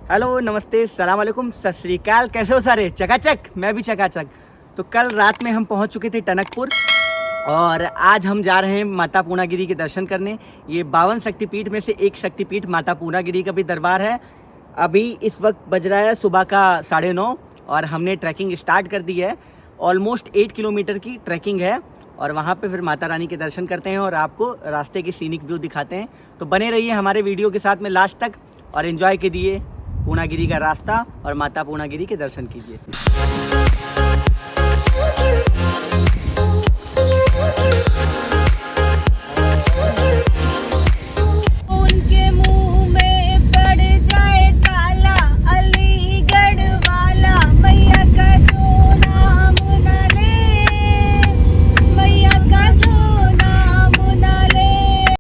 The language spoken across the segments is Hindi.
हेलो, नमस्ते, सलाम वालेकुम, सत श्री अकाल। कैसे हो सारे? चकाचक। मैं भी चकाचक। तो कल रात में हम पहुंच चुके थे टनकपुर और आज हम जा रहे हैं माता पूर्णागिरी के दर्शन करने। ये 52 शक्तिपीठ में से एक शक्तिपीठ माता पूर्णागिरी का भी दरबार है। अभी इस वक्त बज रहा है सुबह का 9:30 और हमने ट्रैकिंग स्टार्ट कर दी है। ऑलमोस्ट 8 किलोमीटर की ट्रैकिंग है और वहाँ पे फिर माता रानी के दर्शन करते हैं और आपको रास्ते की सीनिक व्यू दिखाते हैं। तो बने रहिए हमारे वीडियो के साथ में लास्ट तक और एंजॉय कीजिए पूर्णागिरी का रास्ता और माता पूर्णागिरी के दर्शन कीजिए। उनके मुंह में पड़ जाए ताला, अलीगढ़ वाला मैया का जो नाम न ले, मैया का जो नाम न ले।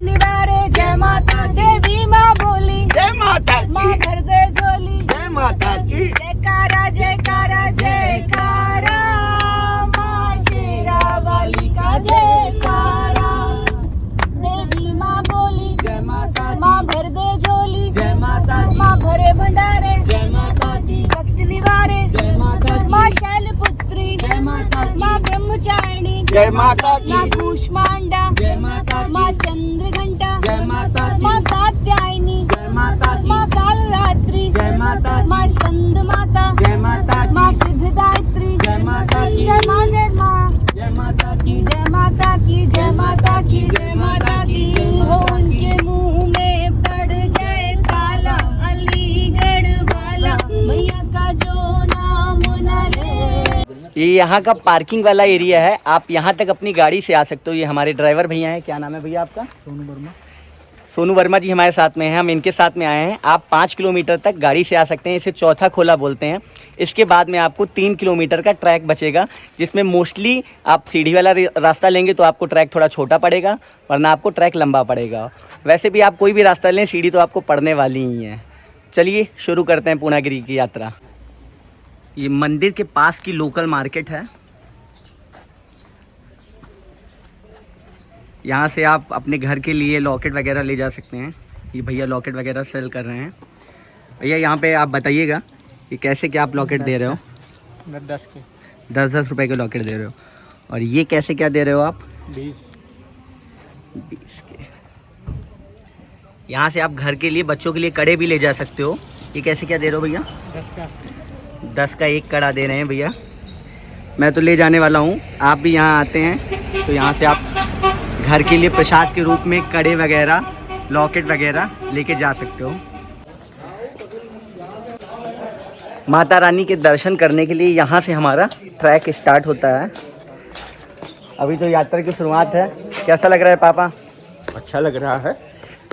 निवारे जय माता देवी माँ बोली, जय माता माँ की, भर दे झोली, जय माता की, जयकारा जयकारा जयकारा, माँ शेरा वाली का जयकारा। देवी माँ बोली, जय माता माँ भर दे झोली, जय माता की, माँ भरे भंडारे, जय माता की, कष्ट निवारे, जय माता की, माँ शैलपुत्री, जय माता की, माँ ब्रह्मचारिणी, जय माता की, माँ कूष्मांडा, जय माता की, माँ चंद्रघंटा, जय माता की, माँ कात्यायनी, जय माता की, माँ कालरात्रि, जय माता की, माँ स्कंद माता, जय माता की, माँ सिद्धदात्री, जय माता की, जय माँ जय माँ, जय माता की, जय माता की, जय माता की, जय माता की। हो उनके मुंह में पड़ जाए ताला, अलीगढ़ वाला मैया का जो नाम न ले। ये यहाँ का पार्किंग वाला एरिया है। आप यहाँ तक अपनी गाड़ी से आ सकते हो। ये हमारे ड्राइवर भैया हैं। क्या नाम है भैया आपका? सोनू वर्मा जी हमारे साथ में हैं। हम इनके साथ में आए हैं। आप 5 किलोमीटर तक गाड़ी से आ सकते हैं। इसे चौथा खोला बोलते हैं। इसके बाद में आपको 3 किलोमीटर का ट्रैक बचेगा, जिसमें मोस्टली आप सीढ़ी वाला रास्ता लेंगे तो आपको ट्रैक थोड़ा छोटा पड़ेगा, वरना आपको ट्रैक लंबा पड़ेगा। वैसे भी आप कोई भी रास्ता लें, सीढ़ी तो आपको पड़ने वाली ही है। चलिए शुरू करते हैं पूर्णागिरी की यात्रा। ये मंदिर के पास की लोकल मार्केट है। यहाँ से आप अपने घर के लिए लॉकेट वगैरह ले जा सकते हैं। ये भैया लॉकेट वगैरह सेल कर रहे हैं। भैया यहाँ पे आप बताइएगा कि कैसे क्या आप लॉकेट दे रहे हो? 10 के 10-10 रुपए के लॉकेट दे रहे हो। और ये कैसे क्या दे रहे हो आप? 20 के। यहाँ से आप घर के लिए, बच्चों के लिए कड़े भी ले जा सकते हो। ये कैसे क्या दे रहे हो भैया? 10 का एक कड़ा दे रहे हैं भैया। मैं तो ले जाने वाला हूँ। आप भी यहाँ आते हैं तो यहाँ से आप घर के लिए प्रसाद के रूप में कड़े वगैरह, लॉकेट वगैरह लेके जा सकते हो। माता रानी के दर्शन करने के लिए यहाँ से हमारा ट्रैक स्टार्ट होता है। अभी तो यात्रा की शुरुआत है। कैसा लग रहा है पापा? अच्छा लग रहा है।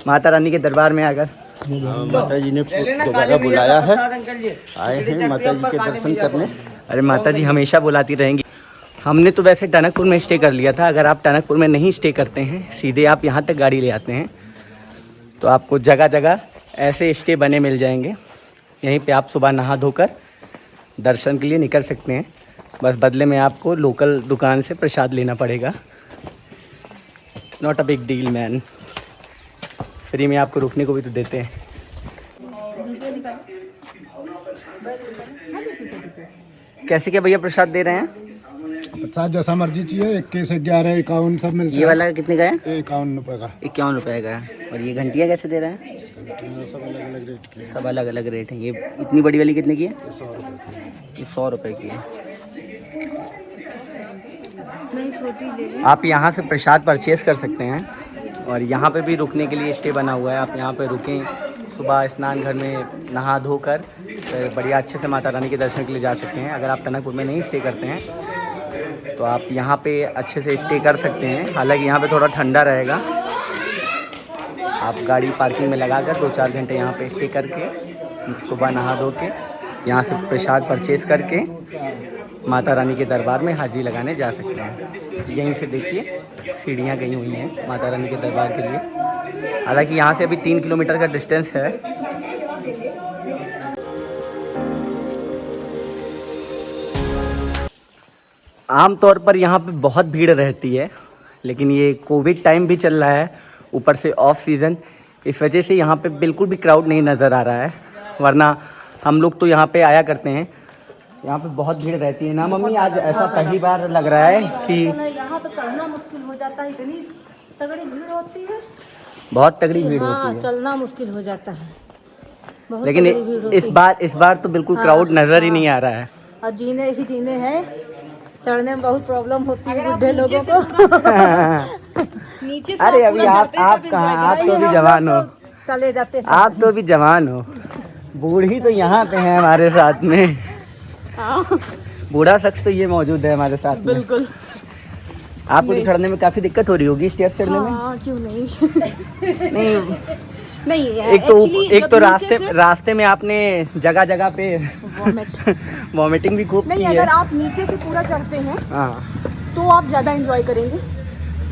माता रानी के दरबार में आकर माता जी ने दोबारा बुलाया है, आए हैं माता जी के दर्शन करने। अरे माता जी हमेशा बुलाती रहेंगी। हमने तो वैसे टनकपुर में स्टे कर लिया था। अगर आप टनकपुर में नहीं स्टे करते हैं, सीधे आप यहाँ तक गाड़ी ले आते हैं, तो आपको जगह जगह ऐसे स्टे बने मिल जाएंगे। यहीं पे आप सुबह नहा धोकर दर्शन के लिए निकल सकते हैं। बस बदले में आपको लोकल दुकान से प्रसाद लेना पड़ेगा। Not a big deal man. Free में आपको रुकने को भी तो देते हैं। कैसे क्या भैया प्रसाद दे रहे हैं? प्रसाद जैसा मर्जी चाहिए। 21, 11, 51 सब मिलता है। ये वाला कितने का है? 51 रुपये का। 51 रुपये का है। और ये घंटियाँ कैसे दे रहे हैं? सब अलग अलग रेट की है। सब अलग अलग रेट हैं। ये इतनी बड़ी वाली कितने की है? 100 रुपये की। ये 100 रुपये की है। नहीं, छोटी ले लो। आप यहाँ से प्रसाद परचेस कर सकते हैं और यहाँ पे भी रुकने के लिए स्टे बना हुआ है। आप यहाँ पे रुकें, सुबह स्नान घर में नहा धोकर तो बढ़िया अच्छे से माता रानी के दर्शन के लिए जा सकते हैं। अगर आप टनकपुर में नहीं स्टे करते हैं तो आप यहाँ पे अच्छे से स्टे कर सकते हैं। हालांकि यहाँ पे थोड़ा ठंडा रहेगा। आप गाड़ी पार्किंग में लगाकर 2-4 घंटे यहाँ पे स्टे करके सुबह नहा धो के यहाँ से प्रसाद परचेस करके माता रानी के दरबार में हाजिरी लगाने जा सकते हैं। यहीं से देखिए सीढ़ियाँ गई हुई हैं माता रानी के दरबार के लिए। हालांकि यहाँ से अभी 3 किलोमीटर का डिस्टेंस है। आम तौर पर यहाँ पे बहुत भीड़ रहती है, लेकिन ये कोविड टाइम भी चल रहा है, ऊपर से ऑफ सीज़न, इस वजह से यहाँ पे बिल्कुल भी क्राउड नहीं नज़र आ रहा है। वरना हम लोग तो यहाँ पे आया करते हैं, यहाँ पे बहुत भीड़ रहती है ना मम्मी? आज ऐसा पहली बार लग रहा है कि यहाँ तो चलना मुश्किल हो जाता है, इतनी तगड़ी भीड़ होती है। बहुत तगड़ी भीड़ हाँ, होती है, चलना मुश्किल हो जाता है, बहुत लेकिन तगड़ी भीड़ होती इस बार तो बिल्कुल क्राउड नजर ही नहीं आ रहा है। और जीने ही जीने हैं, चढ़ने में बहुत प्रॉब्लम होती है बुढ़े लोगों को। नीचे से अरे अभी आप कहाँ, आप तो भी जवान हो, चले जाते हैं। आप तो भी जवान हो, बूढ़ी तो यहाँ पे है हमारे साथ में, बूढ़ा शख्स तो ये मौजूद है हमारे साथ में। बिल्कुल। आपको तो चढ़ने में काफी दिक्कत हो रही होगी स्टेयर्स चढ़ने में? हाँ, क्यों नहीं। नहीं, नहीं, एक तो रास्ते में आपने जगह जगह पे वॉमिटिंग भी खूब की नहीं, है। अगर आप नीचे से पूरा चढ़ते हैं हाँ, तो आप ज्यादा एंजॉय करेंगे।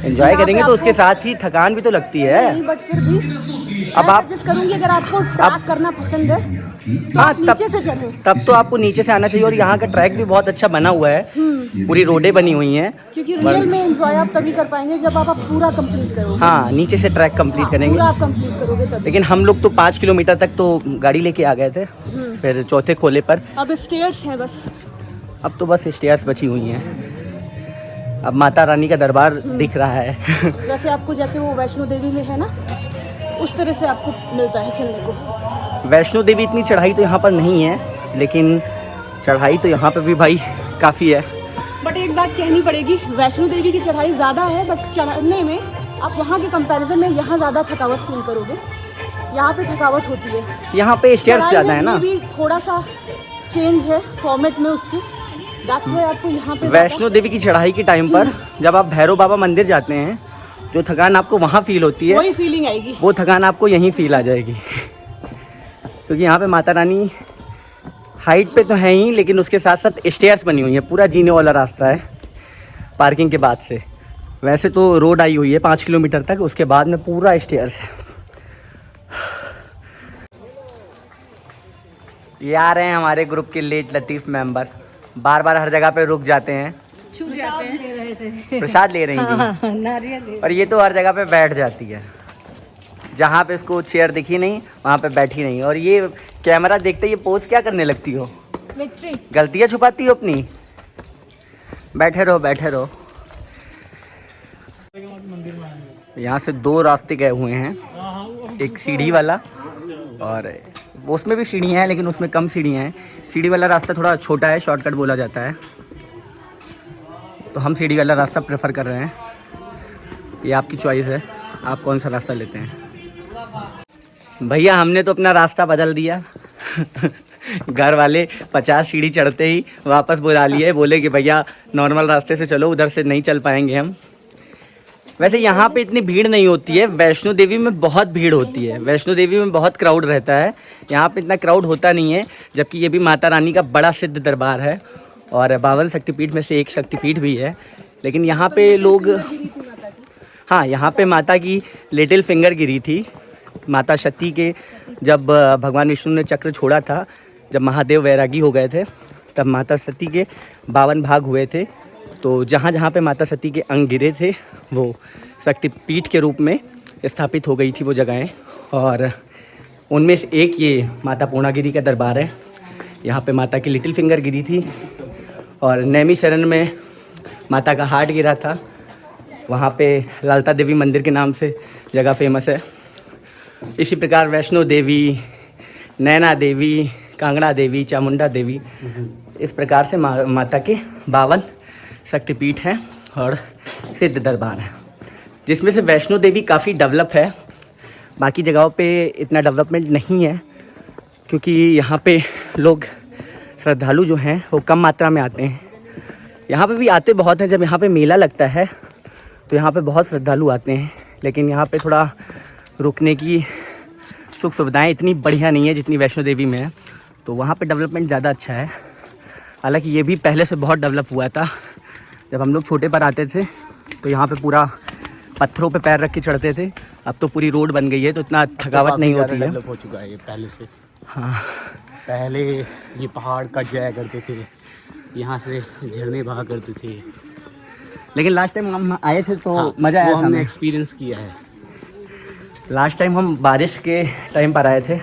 एंजॉय करेंगे तो उसके साथ ही थकान भी तो लगती है। नहीं, बट फिर भी अब आप सजेस्ट करूंगी, अगर आपको ट्रैक करना पसंद है तो हाँ, आप नीचे से चढ़ें। तब तो आपको नीचे से आना चाहिए। और यहाँ का ट्रैक भी बहुत अच्छा बना हुआ है, पूरी रोडें बनी हुई हैं। क्योंकि रियल में एंजॉय आप तभी कर पाएंगे जब आप पूरा कंप्लीट करोगे। हाँ, नीचे से ट्रैक कंप्लीट करेंगे। पूरा आप कंप्लीट करोगे तभी। लेकिन हम लोग तो 5 किलोमीटर तक तो गाड़ी लेके आ गए थे, फिर चौथे खोले पर अब स्टेयर्स हैं बस। अब तो बस स्टेयर्स बची हुई हैं। अब माता रानी का दरबार दिख रहा है। वैसे आपको जैसे वो वैष्णो देवी में है ना, उस तरह से आपको मिलता है चलने को। वैष्णो देवी इतनी चढ़ाई तो यहाँ पर नहीं है, लेकिन चढ़ाई तो यहाँ पर भी भाई काफ़ी है। बट एक बात कहनी पड़ेगी, वैष्णो देवी की चढ़ाई ज़्यादा है, बट चढ़ने में आप वहाँ के कंपैरिजन में यहाँ ज़्यादा थकावट फील करोगे। यहाँ पे थकावट होती है, यहाँ पे स्टेयर्स ज़्यादा है ना। भी थोड़ा सा चेंज है फॉर्मेट में उसकी। आपको यहाँ पे वैष्णो देवी की चढ़ाई के टाइम पर जब आप भैरव बाबा मंदिर जाते हैं, जो थकान आपको वहाँ फील होती है, वही फीलिंग आएगी, वो थकान आपको यहीं फील आ जाएगी। क्योंकि यहाँ पे माता रानी हाइट पे तो है ही, लेकिन उसके साथ साथ स्टेयर्स बनी हुई है, पूरा जीने वाला रास्ता है पार्किंग के बाद से। वैसे तो रोड आई हुई है 5 किलोमीटर तक, उसके बाद में पूरा स्टेयर्स है। ये आ रहे हैं हमारे ग्रुप के लेट लतीफ़ मेंबर, बार बार हर जगह पे रुक जाते हैं, प्रसाद ले रही थी। और ये तो हर जगह पे बैठ जाती है, जहाँ पे उसको चेयर दिखी नहीं वहाँ पे बैठी नहीं। और ये कैमरा देखते ये पोज क्या करने लगती हो? गलतियाँ छुपाती हो अपनी? बैठे रहो बैठे रहो। यहाँ से 2 रास्ते गए हुए हैं, एक सीढ़ी वाला और उसमें भी सीढ़ियाँ हैं, लेकिन उसमें कम सीढ़ियाँ हैं। सीढ़ी वाला रास्ता थोड़ा छोटा है, शॉर्टकट बोला जाता है, तो हम सीढ़ी वाला रास्ता प्रेफर कर रहे हैं। ये आपकी चॉइस है, आप कौन सा रास्ता लेते हैं। भैया हमने तो अपना रास्ता बदल दिया। घर वाले 50 सीढ़ी चढ़ते ही वापस बुला लिए, बोले कि भैया नॉर्मल रास्ते से चलो, उधर से नहीं चल पाएंगे हम। वैसे यहाँ पे इतनी भीड़ नहीं होती है, वैष्णो देवी में बहुत भीड़ होती है, वैष्णो देवी में बहुत क्राउड रहता है। यहाँ पे इतना क्राउड होता नहीं है, जबकि ये भी माता रानी का बड़ा सिद्ध दरबार है और 52 शक्तिपीठ में से एक शक्तिपीठ भी है। लेकिन यहाँ पे लोग, हाँ, यहाँ पे माता की लिटिल फिंगर गिरी थी। माता सती के जब भगवान विष्णु ने चक्र छोड़ा था, जब महादेव वैरागी हो गए थे, तब माता सती के 52 भाग हुए थे। तो जहाँ जहाँ पे माता सती के अंग गिरे थे, वो शक्तिपीठ के रूप में स्थापित हो गई थी वो जगहें। और उनमें से एक ये माता पूर्णागिरी का दरबार है। यहाँ पे माता की लिटिल फिंगर गिरी थी और नैमिषारण्य में माता का हार्ट गिरा था। वहाँ पे ललिता देवी मंदिर के नाम से जगह फेमस है। इसी प्रकार वैष्णो देवी, नैना देवी, कांगड़ा देवी, चामुंडा देवी, इस प्रकार से माता के 52 शक्तिपीठ हैं और सिद्ध दरबार हैं, जिसमें से वैष्णो देवी काफ़ी डेवलप है। बाकी जगहों पे इतना डेवलपमेंट नहीं है, क्योंकि यहाँ पे लोग श्रद्धालु जो हैं वो कम मात्रा में आते हैं। यहाँ पे भी आते बहुत हैं, जब यहाँ पे मेला लगता है तो यहाँ पे बहुत श्रद्धालु आते हैं। लेकिन यहाँ पे थोड़ा रुकने की सुख सुविधाएं इतनी बढ़िया नहीं है जितनी वैष्णो देवी में है, तो वहाँ पे डेवलपमेंट ज़्यादा अच्छा है। हालांकि ये भी पहले से बहुत डेवलप हुआ था। जब हम लोग छोटे पर आते थे तो यहाँ पे पूरा पत्थरों पे पैर रख के चढ़ते थे, अब तो पूरी रोड बन गई है तो इतना थकावट नहीं होती है। डेवलप हो चुका है ये पहले से। हाँ, पहले ये पहाड़ कट जाया करते थे, यहाँ से झरने बहा करते थे। लेकिन लास्ट टाइम हम आए थे तो हाँ, मज़ा आया था, हमने एक्सपीरियंस किया है। लास्ट टाइम हम बारिश के टाइम पर आए थे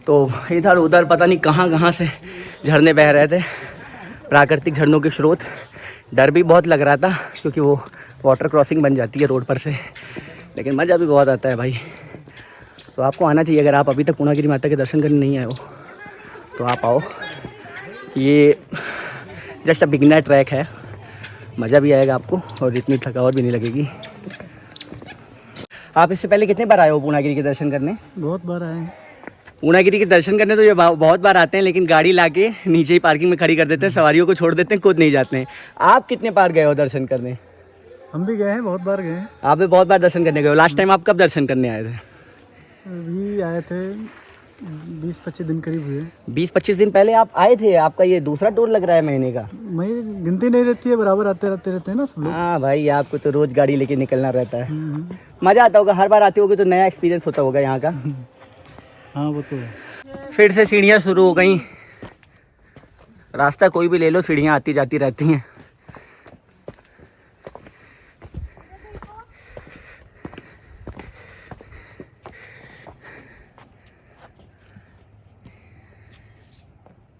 तो इधर उधर पता नहीं कहाँ कहाँ से झरने बह रहे थे, प्राकृतिक झरनों के स्रोत। डर भी बहुत लग रहा था क्योंकि वो वाटर क्रॉसिंग बन जाती है रोड पर से, लेकिन मज़ा भी बहुत आता है भाई। तो आपको आना चाहिए, अगर आप अभी तक पूर्णागिरि माता के दर्शन करने नहीं आए हो तो आप आओ। ये जस्ट अ बिगिनर ट्रैक है, मज़ा भी आएगा आपको और इतनी थकावट भी नहीं लगेगी। आप इससे पहले कितने बार आए हो पूर्णागिरि के दर्शन करने? बहुत बार आए हैं। पूर्णागिरि के दर्शन करने तो ये बहुत बार आते हैं, लेकिन गाड़ी लाके नीचे ही पार्किंग में खड़ी कर देते हैं, सवारियों को छोड़ देते हैं, खुद नहीं जाते हैं। आप कितने बार गए हो दर्शन करने? हम भी गए हैं, बहुत बार गए हैं। आप भी बहुत बार दर्शन करने गए हो। लास्ट टाइम आप कब दर्शन करने आए थे? अभी आए थे 20-25 दिन करीब हुए। 20-25 दिन पहले आप आए थे। आपका ये दूसरा टूर लग रहा है महीने का। मैं गिनती नहीं रहती है, बराबर आते रहते हैं ना सब लोग। हाँ भाई, आपको तो रोज गाड़ी लेके निकलना रहता है। मज़ा आता होगा, हर बार आते होगे तो नया एक्सपीरियंस होता होगा यहाँ का। हाँ वो तो है। फिर से सीढ़ियाँ शुरू हो गई। रास्ता कोई भी ले लो, सीढ़ियाँ आती जाती रहती हैं।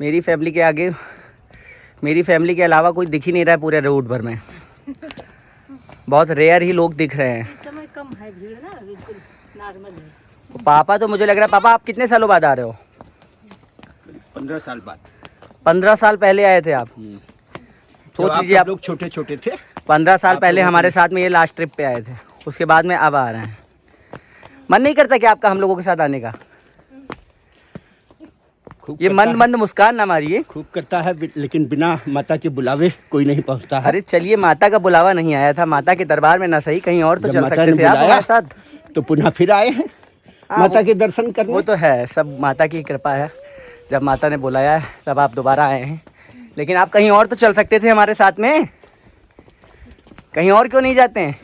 मेरी फैमिली के आगे, मेरी फैमिली के अलावा कोई दिख ही नहीं रहा है पूरे रोड भर में। बहुत रेयर ही लोग दिख रहे हैं। इस समय कम है भीड़ ना, बिल्कुल नॉर्मल है। पापा तो मुझे लग रहा है, पापा आप कितने सालों बाद आ रहे हो? 15 साल बाद। 15 साल पहले आए थे आप। सोच लीजिए, आप लोग छोटे छोटे थे। 15 साल पहले हमारे साथ में ये लास्ट ट्रिप पे आए थे, उसके बाद में अब आ रहे हैं। मन नहीं करता कि आपका हम लोगों के साथ आने का? ये मंद मंद मुस्कान ना मारिए। खूब करता है, लेकिन बिना माता के बुलावे कोई नहीं पहुंचता है। अरे चलिए, माता का बुलावा नहीं आया था, माता के दरबार में ना सही कहीं और तो जब चल माता सकते ने थे आप बुलाया, हमारे साथ। तो पुनः फिर आए हैं माता के दर्शन करने। वो तो है, सब माता की कृपा है। जब माता ने बुलाया है तब आप दोबारा आए हैं, लेकिन आप कहीं और तो चल सकते थे हमारे साथ में। कहीं और क्यों नहीं जाते हैं?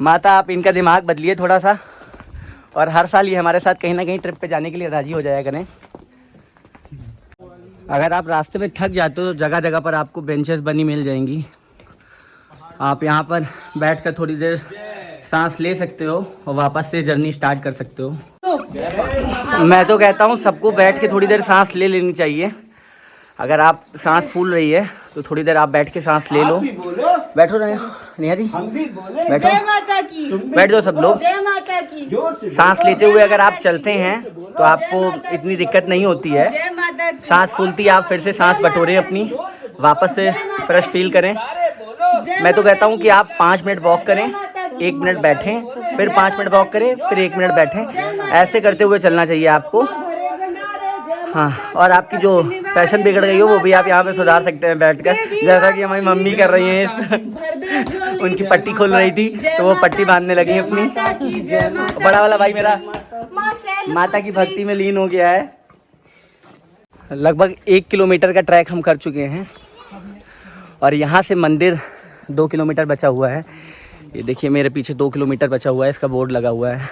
माता आप इनका दिमाग बदलिए थोड़ा सा, और हर साल ये हमारे साथ कहीं ना कहीं ट्रिप पे जाने के लिए राजी हो जाया करें। अगर आप रास्ते में थक जाते हो तो जगह जगह पर आपको बेंचेस बनी मिल जाएंगी। आप यहाँ पर बैठकर थोड़ी देर सांस ले सकते हो और वापस से जर्नी स्टार्ट कर सकते हो। मैं तो कहता हूँ सबको बैठ के थोड़ी देर सांस ले लेनी चाहिए। अगर आप सांस फूल रही है तो थोड़ी देर आप बैठ के सांस ले लो। बैठो नेहा जी, बैठो, जय माता की। बैठ जाओ सब लोग। जय माता की। सांस लेते हुए अगर आप चलते हैं तो आपको इतनी दिक्कत नहीं होती है। जय माता की। सांस फूलती है, आप फिर से सांस बटोरें अपनी, वापस से फ्रेश फील करें। मैं तो कहता हूँ कि आप 5 मिनट वॉक करें, 1 मिनट बैठें, फिर 5 मिनट वॉक करें, फिर 1 मिनट बैठें। ऐसे करते हुए चलना चाहिए आपको। हाँ, और आपकी जो फैशन बिगड़ गई हो वो भी आप यहाँ पे सुधार सकते हैं बैठकर, जैसा कि हमारी मम्मी कर रही हैं। उनकी पट्टी खुल रही थी तो वो पट्टी बांधने लगी अपनी। बड़ा वाला भाई मेरा माता की भक्ति में लीन हो गया है। लगभग 1 किलोमीटर का ट्रैक हम कर चुके हैं और यहाँ से मंदिर 2 किलोमीटर बचा हुआ है। ये देखिए मेरे पीछे 2 किलोमीटर बचा हुआ है, इसका बोर्ड लगा हुआ है।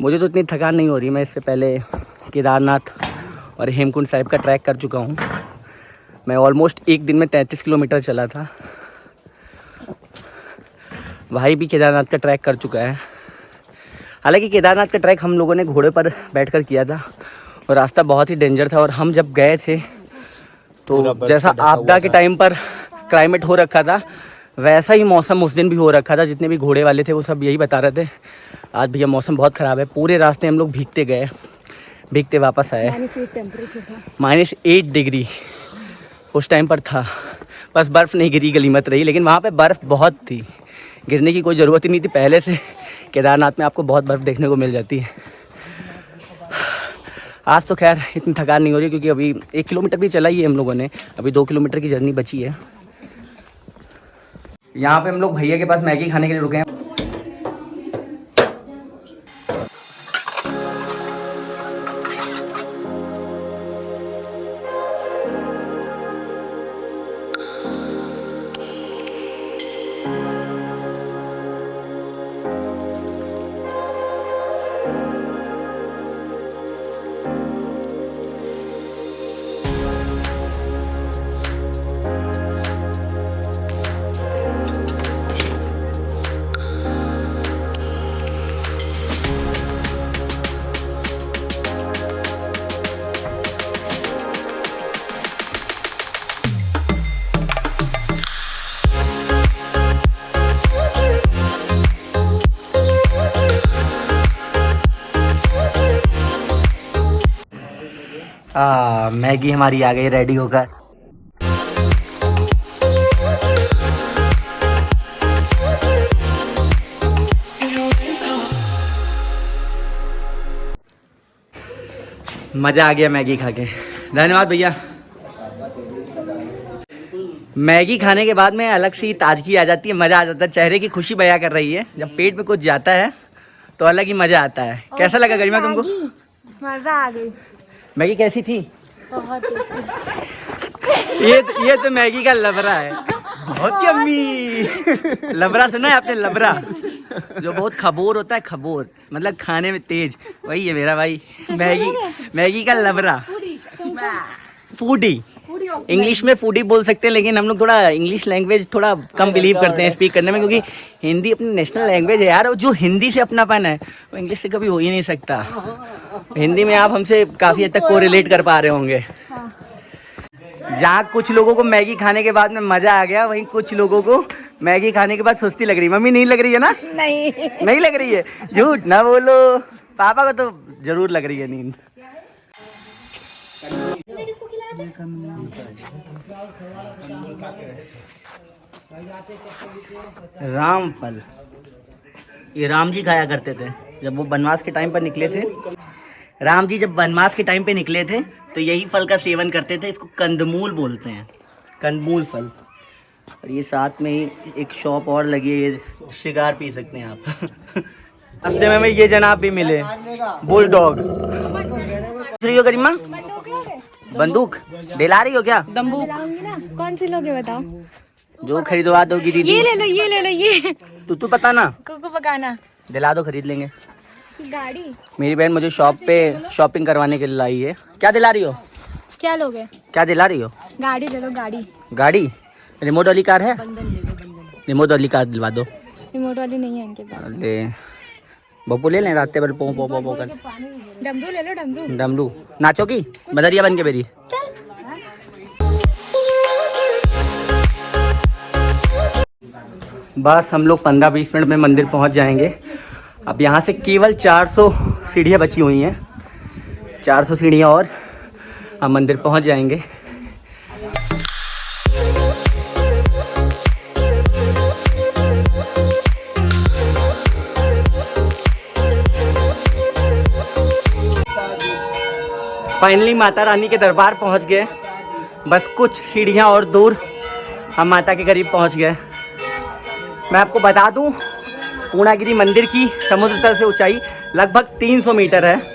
मुझे तो इतनी थकान नहीं हो रही, मैं इससे पहले केदारनाथ और हेमकुंड साहिब का ट्रैक कर चुका हूँ। मैं ऑलमोस्ट एक दिन में 33 किलोमीटर चला था। भाई भी केदारनाथ का ट्रैक कर चुका है। हालांकि केदारनाथ का ट्रैक हम लोगों ने घोड़े पर बैठकर किया था और रास्ता बहुत ही डेंजर था। और हम जब गए थे तो जैसा आपदा के टाइम पर क्लाइमेट हो रखा था वैसा ही मौसम उस दिन भी हो रखा था। जितने भी घोड़े वाले थे वो सब यही बता रहे थे, आज भैया मौसम बहुत ख़राब है। पूरे रास्ते हम लोग भीगते गए, भीगते वापस आए। -8 डिग्री उस टाइम पर था। बस बर्फ़ नहीं गिरी, गलीमत रही, लेकिन वहाँ पे बर्फ़ बहुत थी। गिरने की कोई ज़रूरत ही नहीं थी, पहले से केदारनाथ में आपको बहुत बर्फ़ देखने को मिल जाती है। आज तो खैर इतनी थकान नहीं हो रही क्योंकि अभी 1 किलोमीटर भी चला ही है हम लोगों ने, अभी 2 किलोमीटर की जर्नी बची है। यहाँ पे हम लोग भैया के पास मैगी खाने के लिए रुके हैं। मैगी हमारी आ गई रेडी होकर। मज़ा आ गया मैगी खा के, धन्यवाद भैया। मैगी खाने के बाद में अलग सी ताजगी आ जाती है, मज़ा आ जाता है, चेहरे की खुशी बयां कर रही है। जब पेट में कुछ जाता है तो अलग ही मज़ा आता है। कैसा लगा गरिमा तुमको? मज़ा आ गई। मैगी कैसी थी? बहुत ये तो मैगी का लबरा है, बहुत यम्मी। लबरा सुना है आपने? लबरा जो बहुत खबोर होता है, खबोर मतलब खाने में तेज, वही है मेरा भाई। मैगी का लबरा, फूडी। इंग्लिश में फूडी बोल सकते हैं, लेकिन हम लोग थोड़ा इंग्लिश लैंग्वेज थोड़ा कम बिलीव करते हैं स्पीक करने में, क्योंकि हिंदी अपनी नेशनल लैंग्वेज है यार। और जो हिंदी से अपनापन है वो इंग्लिश से कभी हो ही नहीं सकता। हिंदी में आप हमसे काफ़ी हद तक को रिलेट कर पा रहे होंगे। जहाँ कुछ लोगों को मैगी खाने के बाद में मज़ा आ गया, वहीं कुछ लोगों को मैगी खाने के बाद सुस्ती लग रही है। मम्मी नहीं लग रही है ना? नहीं लग रही है, झूठ ना बोलो। पापा को तो जरूर लग रही है नींद। राम फल, ये राम जी खाया करते थे जब वो वनवास के टाइम पर निकले थे। राम जी जब वनवास के टाइम पे निकले थे तो यही फल का सेवन करते थे। इसको कंदमूल बोलते हैं, कंदमूल फल। और ये साथ में ही एक शॉप और लगी है, ये शिकार पी सकते हैं आप। रास्ते में ये जनाब भी मिले, बुलडॉग। रही हो गरिमा? बंदूक दिला रही हो क्या? बंदूक ना, कौन सी लोगे बताओ? जो खरीदवा दोगी दीदी। ये ले लो, ये ले लो, ये तू पता ना, कुकू पकाना। दिला दो, खरीद लेंगे। गाड़ी मेरी बहन मुझे शॉप पे शॉपिंग करवाने के लिए लाई है। क्या दिला रही हो? क्या लोगे? क्या दिला रही हो? गाड़ी ले लो, गाड़ी। गाड़ी? रिमोट वाली कार है? रिमोट वाली कार दिलवा दो। रिमोट वाली नहीं है इनके पास। ले बप्पू ले लें, रास्ते पर पो पो पो पो कर। डमरू ले लो, डमरू। डमरू नाचोगी बदरिया बन के मेरी? बस हम लोग 15-20 मिनट में मंदिर पहुंच जाएंगे। अब यहाँ से केवल 400 सीढ़ियाँ बची हुई हैं, 400 सीढ़ियाँ और हम मंदिर पहुंच जाएंगे। फाइनली माता रानी के दरबार पहुंच गए। बस कुछ सीढ़ियाँ और दूर हम माता के करीब पहुंच गए। मैं आपको बता दूं, पूर्णागिरि मंदिर की समुद्र तल से ऊंचाई लगभग 300 मीटर है।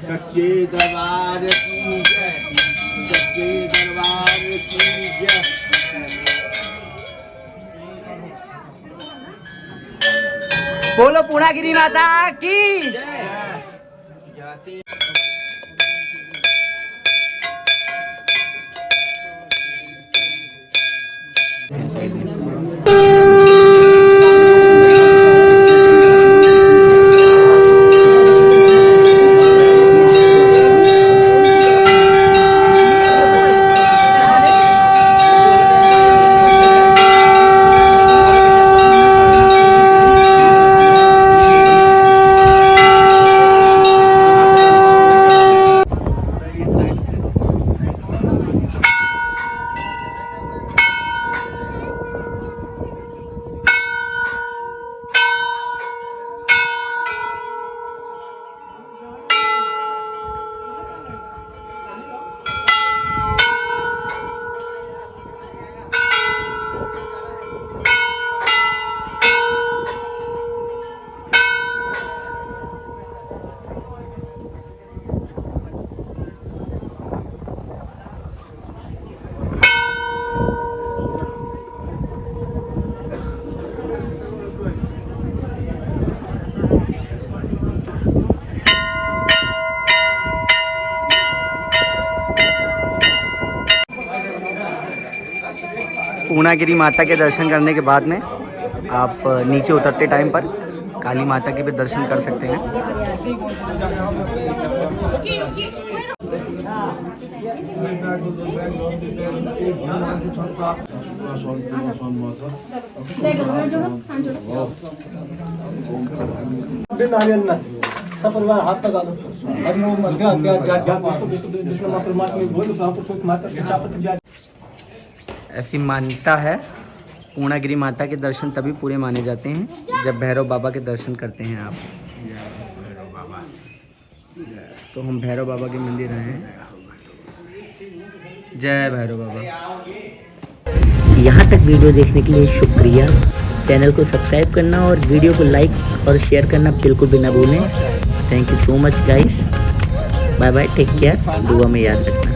सच्चे दरबार की जय, सच्चे दरबार की जय। बोलो पूर्णागिरि माता की जय। पूर्णागिरी माता के दर्शन करने के बाद में आप नीचे उतरते टाइम पर काली माता के भी दर्शन कर सकते हैं। सपरिवार हाथ लगा दो। हरिओम विष्णु परमात्मा में बोल माता। ऐसी मान्यता है, पूर्णागिरी माता के दर्शन तभी पूरे माने जाते हैं जब भैरव बाबा के दर्शन करते हैं आप। तो हम भैरव बाबा के मंदिर आए हैं। जय भैरव बाबा। यहाँ तक वीडियो देखने के लिए शुक्रिया। चैनल को सब्सक्राइब करना और वीडियो को लाइक और शेयर करना बिल्कुल भी ना भूलें। Thank you so much guys. Bye bye, take care, दुआ में याद रखना।